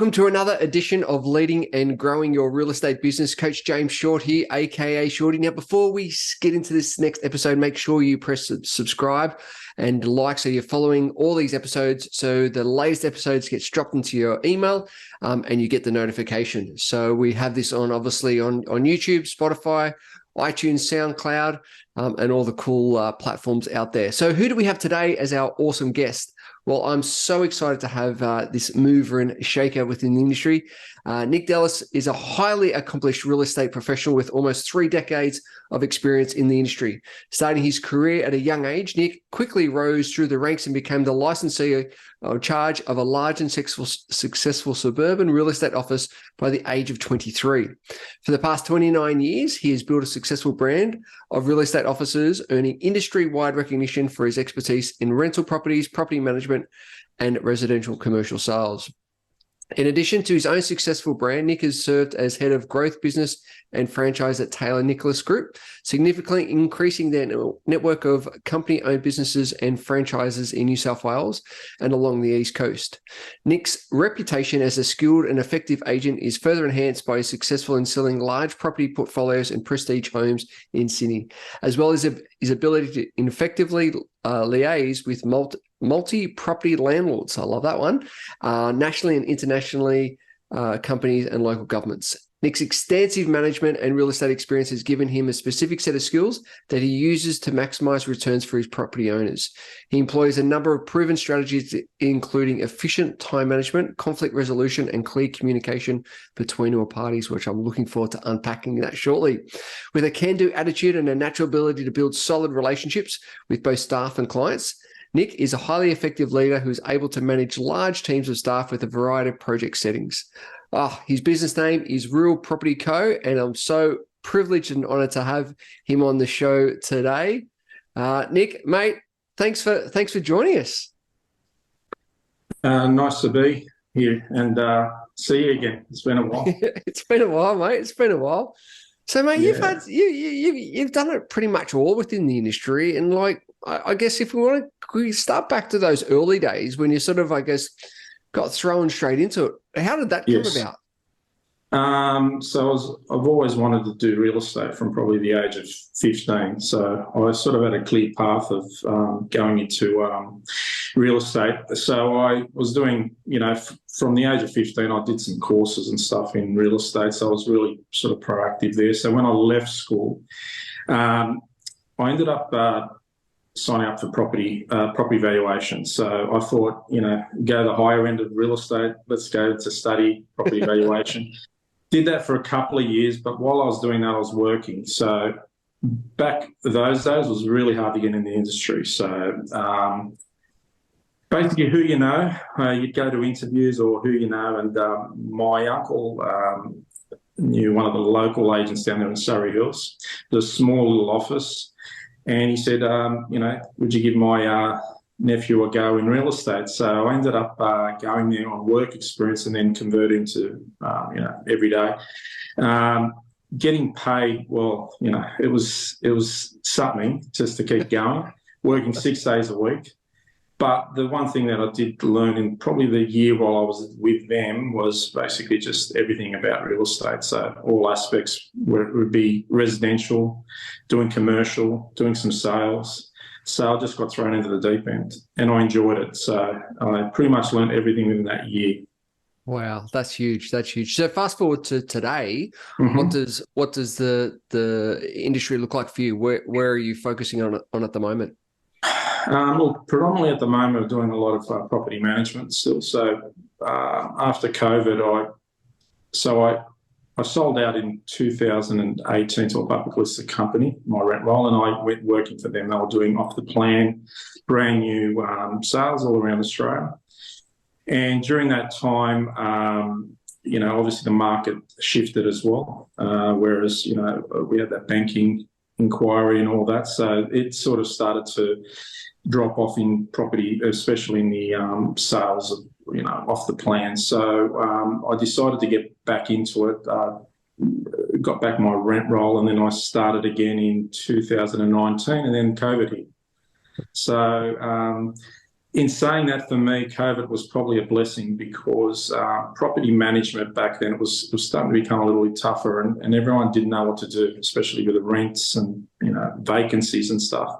Welcome to another edition of Leading and Growing Your Real Estate Business. Coach James Short here, aka Shorty. Now, before we get into this next episode, make sure you press subscribe and like so you're following all these episodes so the latest episodes gets dropped into your email and you get the notification. So we have this on obviously on YouTube, Spotify, iTunes, SoundCloud, and all the cool platforms out there. So who do we have today as our awesome guest? Well, I'm so excited to have this mover and shaker within the industry. Nick Dellis is a highly accomplished real estate professional with almost 3 decades of experience in the industry. Starting his career at a young age, Nick quickly rose through the ranks and became the licensee in charge of a large and successful suburban real estate office by the age of 23. For the past 29 years, he has built a successful brand of real estate offices, earning industry-wide recognition for his expertise in rental properties, property management, and residential commercial sales. In addition to his own successful brand, Nick has served as head of growth business and franchise at Taylor Nicholas Group, significantly increasing their network of company-owned businesses and franchises in New South Wales and along the East Coast. Nick's reputation as a skilled and effective agent is further enhanced by his successful in selling large property portfolios and prestige homes in Sydney, as well as his ability to effectively liaise with multi-property landlords, I love that one, nationally and internationally, companies and local governments. Nick's extensive management and real estate experience has given him a specific set of skills that he uses to maximize returns for his property owners. He employs a number of proven strategies, including efficient time management, conflict resolution, and clear communication between all parties, which I'm looking forward to unpacking that shortly. With a can-do attitude and a natural ability to build solid relationships with both staff and clients, Nick is a highly effective leader who is able to manage large teams of staff with a variety of project settings. His business name is Real Property Co., and I'm so privileged and honored to have him on the show today. Nick, mate, thanks for joining us. Nice to be here and see you again. It's been a while. It's been a while, mate. It's been a while. So, mate, Yeah. you've done it pretty much all within the industry, and like I guess if we start back to those early days when you sort of got thrown straight into it. How did that come about? I've always wanted to do real estate from probably the age of 15. So I sort of had a clear path of going into real estate. So I was doing, from the age of 15, I did some courses and stuff in real estate. So I was really sort of proactive there. So when I left school, I ended up signing up for property valuation. So I thought, go the higher end of real estate. Let's go to study property valuation. Did that for a couple of years, but while I was doing that, I was working. So back those days, it was really hard to get in the industry. So basically, who you know, you'd go to interviews or who you know. And my uncle knew one of the local agents down there in Surrey Hills. There's a small little office. And he said, would you give my nephew a go in real estate? So I ended up going there on work experience and then converting to, every day. Getting paid, well, it was something just to keep going, working 6 days a week. But the one thing that I did learn in probably the year while I was with them was basically just everything about real estate. So all aspects would be residential, doing commercial, doing some sales. So I just got thrown into the deep end and I enjoyed it. So I pretty much learned everything within that year. Wow, that's huge. That's huge. So fast forward to today, what does the industry look like for you? Where are you focusing on at the moment? Well, predominantly at the moment, I'm doing a lot of property management still. So after COVID, I sold out in 2018 to a public listed company, my rent roll, and I went working for them. They were doing off the plan, brand new sales all around Australia. And during that time, obviously the market shifted as well, whereas, we had that banking inquiry and all that. So it sort of started to drop off in property, especially in the sales of, off the plan. So I decided to get back into it, got back my rent roll, and then I started again in 2019, and then COVID hit. So In saying that, for me, COVID was probably a blessing because property management back then it was starting to become a little bit tougher, and everyone didn't know what to do, especially with the rents and vacancies and stuff.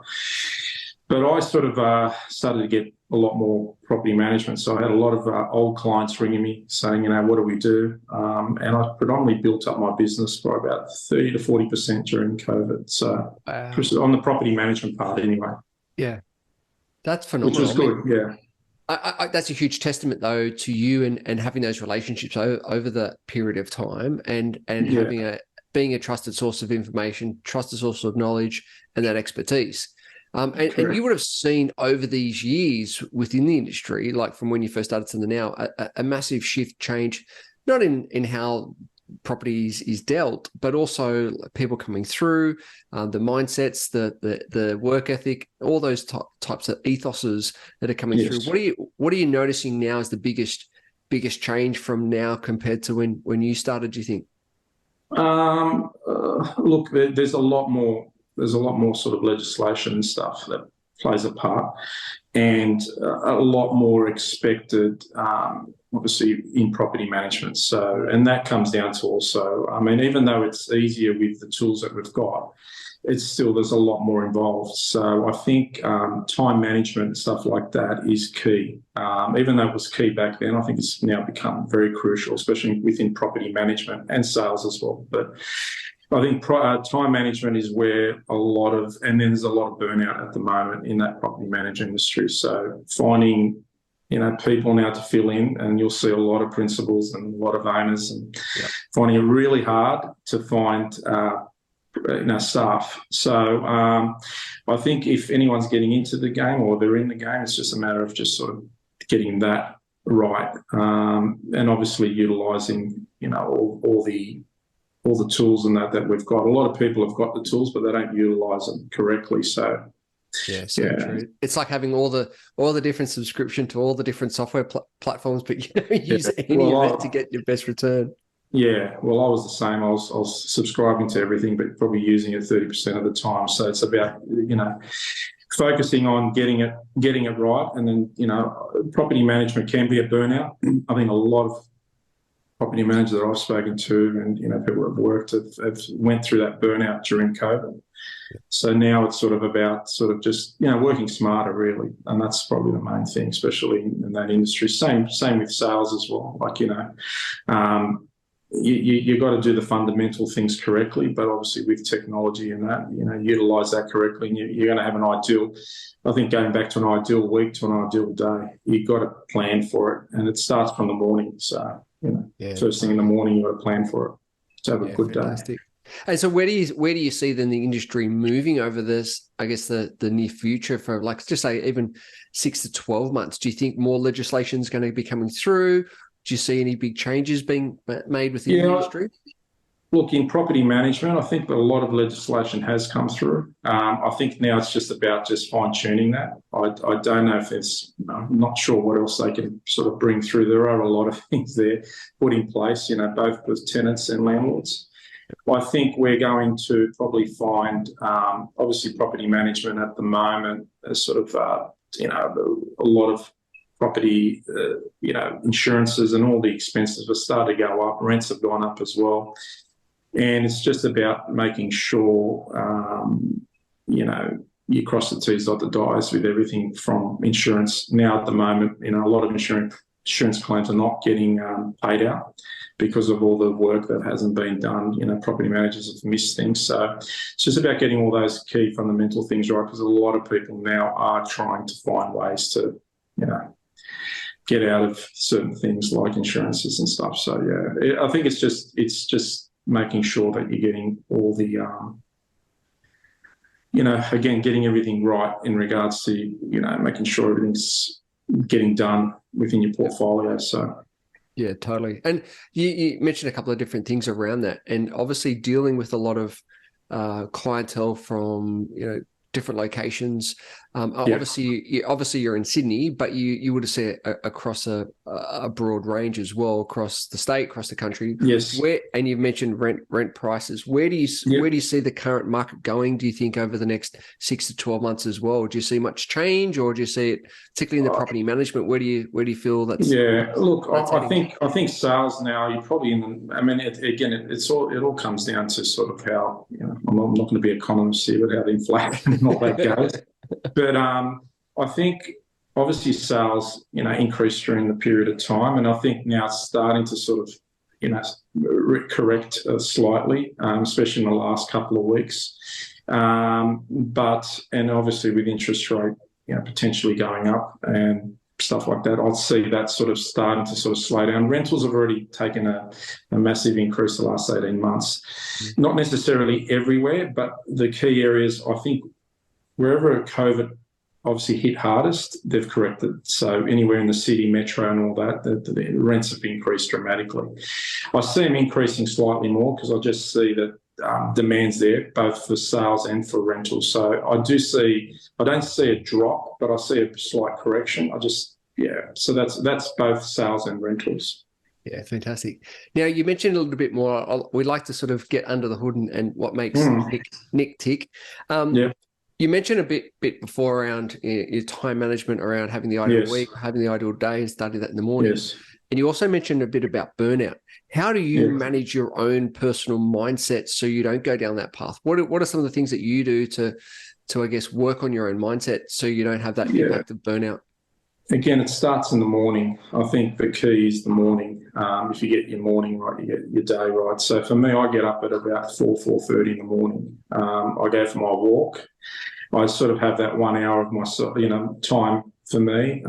But I sort of started to get a lot more property management. So I had a lot of old clients ringing me saying, what do we do? And I predominantly built up my business by about 30 to 40% during COVID. So Wow. on the property management part anyway. Yeah. That's phenomenal. Which was good, yeah. That's a huge testament, though, to you and having those relationships over the period of time, and having being a trusted source of information, trusted source of knowledge, and that expertise. And you would have seen over these years within the industry, like from when you first started to now, a massive shift, change, not in how properties is dealt, but also people coming through, the mindsets, the work ethic, all those types of ethoses that are coming through. What are you noticing now as the biggest change from now compared to when you started, do you think? Look, there's a lot more sort of legislation and stuff that plays a part, and a lot more expected, obviously, in property management. So, and that comes down to also, even though it's easier with the tools that we've got, there's a lot more involved. So I think time management and stuff like that is key. Even though it was key back then, I think it's now become very crucial, especially within property management and sales as well. But I think time management is where and there's a lot of burnout at the moment in that property management industry. So finding, people now to fill in, and you'll see a lot of principals and a lot of owners, and finding it really hard to find, staff. So I think if anyone's getting into the game or they're in the game, it's just a matter of just sort of getting that right, and obviously utilising, all the tools and that we've got. A lot of people have got the tools, but they don't utilise them correctly. So true. It's like having all the different subscription to all the different software platforms, but you don't use any of it to get your best return. Yeah, well, I was the same. I was subscribing to everything, but probably using it 30% of the time. So it's about focusing on getting it right, and then property management can be a burnout. I think a lot of property managers that I've spoken to, and people that have worked have went through that burnout during COVID. So now it's sort of about just working smarter, really, and that's probably the main thing, especially in that industry. Same with sales as well. Like you got to do the fundamental things correctly, but obviously with technology and that, utilize that correctly, and you're going to have an ideal. I think going back to an ideal week to an ideal day, you've got to plan for it, and it starts from the morning. So first thing in the morning, you've got to plan for it to have a good day. And so where do you see then the industry moving over this, I guess, the near future for, like, just say even 6 to 12 months? Do you think more legislation is going to be coming through? Do you see any big changes being made within the industry? Look, in property management, I think a lot of legislation has come through. I think now it's just about fine-tuning that. I don't know if I'm not sure what else they can sort of bring through. There are a lot of things there put in place, both with tenants and landlords. I think we're going to probably find, obviously, property management at the moment as sort of, a lot of property, insurances and all the expenses have started to go up. Rents have gone up as well. And it's just about making sure, you cross the T's, dot the I's with everything from insurance. Now at the moment, a lot of insurance claims are not getting paid out because of all the work that hasn't been done. Property managers have missed things. So it's just about getting all those key fundamental things right, because a lot of people now are trying to find ways to, get out of certain things like insurances and stuff. So, I think it's just making sure that you're getting all the, again, getting everything right in regards to, making sure everything's getting done within your portfolio. So. Yeah, totally. And you mentioned a couple of different things around that, and obviously dealing with a lot of clientele from, different locations. Yeah. Obviously you're in Sydney, but you would have seen it across a broad range as well, across the state, across the country. Yes. And you've mentioned rent prices. Where do you see the current market going, do you think, over the next 6 to 12 months as well? Do you see much change, or do you see it, particularly in the property management? Where do you feel that's? Yeah, look, I heading? think sales now, you're probably in the, I mean, it all comes down to sort of how, I'm not going to be economist here, but how the inflation and all that goes. But I think obviously sales, increased during the period of time, and I think now it's starting to sort of, correct slightly, especially in the last couple of weeks. And obviously with interest rate, potentially going up and stuff like that, I'd see that sort of starting to sort of slow down. Rentals have already taken a massive increase the last 18 months. Not necessarily everywhere, but the key areas, I think, wherever COVID obviously hit hardest, they've corrected. So anywhere in the city, metro and all that, the rents have increased dramatically. I see them increasing slightly more because I just see that demand's there, both for sales and for rentals. So I don't see a drop, but I see a slight correction. So that's both sales and rentals. Yeah, fantastic. Now, you mentioned a little bit more. We'd like to sort of get under the hood and what makes Nick tick. You mentioned a bit before around your time management, around having the ideal week, having the ideal day, and starting that in the morning. Yes. And you also mentioned a bit about burnout. How do you manage your own personal mindset so you don't go down that path? What are some of the things that you do to I guess, work on your own mindset so you don't have that impact of burnout? Again, it starts in the morning. I think the key is the morning. If you get your morning right, you get your day right. So for me, I get up at about 4:30 in the morning. I go for my walk. I sort of have that 1 hour of my, time for me.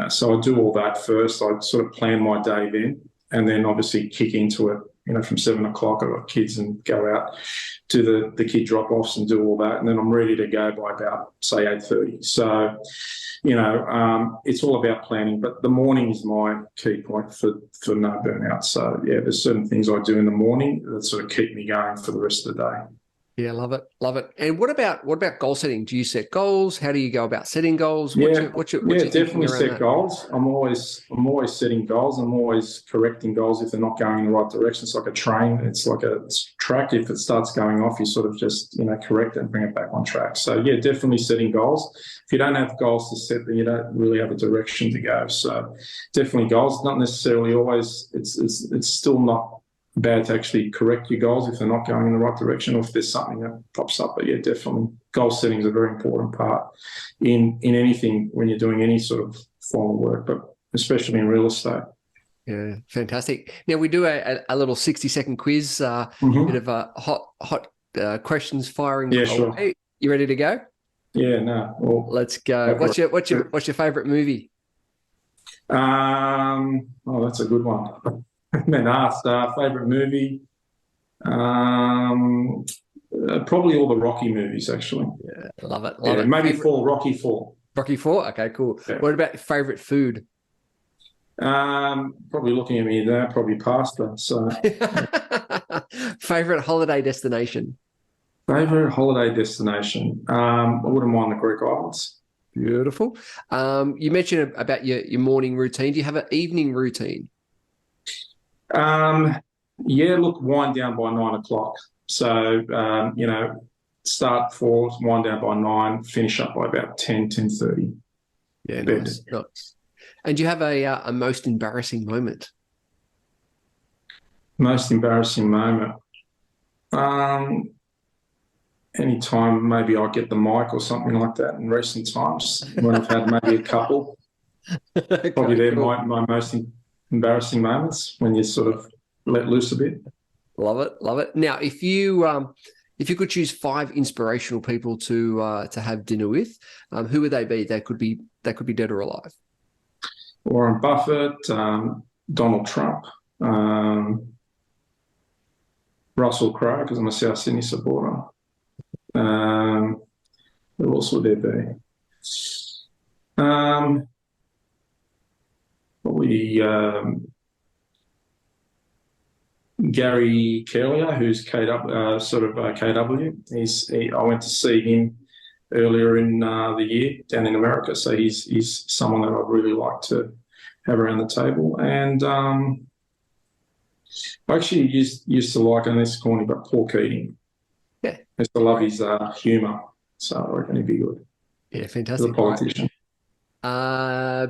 So I do all that first. I sort of plan my day then, and then obviously kick into it. From 7 o'clock, I've got kids and go out, do the kid drop-offs and do all that, and then I'm ready to go by about, say, 8:30. So, it's all about planning, but the morning is my key point for no burnout. So, there's certain things I do in the morning that sort of keep me going for the rest of the day. Yeah, love it. And what about goal setting? Do you set goals? How do you go about setting goals? What's your definitely set goals. I'm always setting goals. I'm always correcting goals if they're not going in the right direction. It's like a train. It's like a track. If it starts going off, you sort of just correct it and bring it back on track. So definitely setting goals. If you don't have goals to set, then you don't really have a direction to go. So definitely goals. Not necessarily always. It's still not bad to actually correct your goals if they're not going in the right direction, or if there's something that pops up. But definitely goal setting is a very important part in anything when you're doing any sort of form of work, but especially in real estate. Yeah, fantastic. Now we do a little 60-second quiz, bit of a hot questions firing away. Sure. You ready to go? Yeah, no. Well, let's go. What's your favorite movie? That's a good one. Been asked favorite movie. Probably all the Rocky movies, actually. Yeah, love it. Maybe Rocky 4. Rocky 4. Okay, cool. Yeah. What about your favorite food? Probably looking at me there, probably pasta. So, favorite holiday destination. Favorite holiday destination. I wouldn't mind the Greek islands. Beautiful. You mentioned about your morning routine. Do you have an evening routine? Wind down by 9 o'clock. So, start 4, wind down by 9, finish up by about 10:30. Yeah, nice. And do you have a most embarrassing moment? Most embarrassing moment? Anytime maybe I get the mic or something like that in recent times when I've had maybe a couple. Probably they're my most embarrassing moments, when you sort of let loose a bit. Love it. Now, if you could choose 5 inspirational people to have dinner with, who would they be? They could be dead or alive. Warren Buffett, Donald Trump, Russell Crowe, because I'm a South Sydney supporter. Who else would there be? Probably Gary Kerlier, who's KW. I went to see him earlier in the year down in America. So he's someone that I'd really like to have around the table. And I actually used to like, and this is corny, but Paul Keating. Yeah. I used to love his humour. So I reckon he'd be good. Yeah, As fantastic. a politician.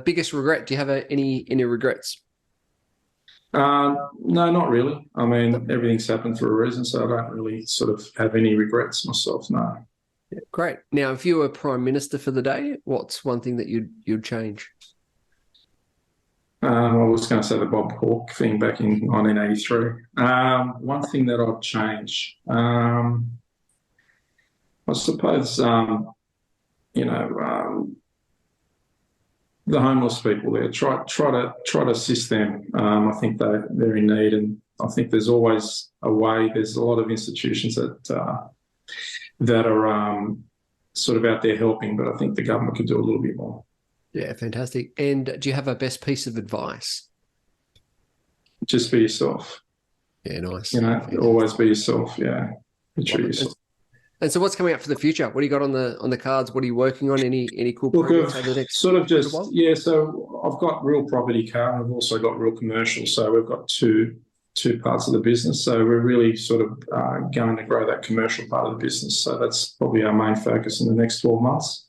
Biggest regret? Do you have any regrets? No, not really. I mean, everything's happened for a reason, so I don't really sort of have any regrets myself, no. Yeah, great. Now, if you were Prime Minister for the day, what's one thing that you'd change? I was going to say the Bob Hawke thing back in 1983. One thing that I'd change, I suppose, the homeless people there. Try to assist them. I think they're in need, and I think there's always a way. There's a lot of institutions that are sort of out there helping, but I think the government could do a little bit more. Yeah, fantastic. And do you have a best piece of advice? Just be yourself. Yeah, nice. Always be yourself. Yeah, be true to yourself. And so, what's coming up for the future? What do you got on the cards? What are you working on? Any cool projects over the next? Sort of just So I've got real property car, and I've also got real commercial. So we've got two parts of the business. So we're really sort of going to grow that commercial part of the business. So that's probably our main focus in the next 12 months.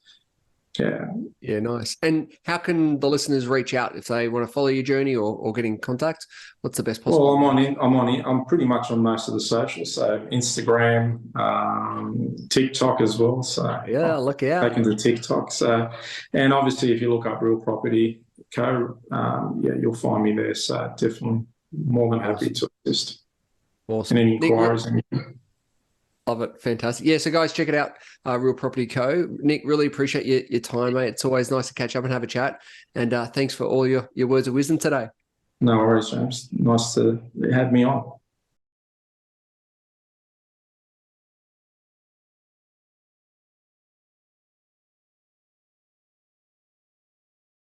Yeah, nice. And how can the listeners reach out if they want to follow your journey or get in contact? What's the best possible? Well, I'm pretty much on most of the socials, so Instagram, TikTok as well. So yeah, look out. Taken to TikTok. So, and obviously, if you look up Real Property Co, you'll find me there. So definitely more than happy to assist. Awesome. And any inquiries. Love it. Fantastic. Yeah, so guys, check it out, Real Property Co. Nick, really appreciate your time, mate. It's always nice to catch up and have a chat. And thanks for all your words of wisdom today. No worries, James. Nice to have me on.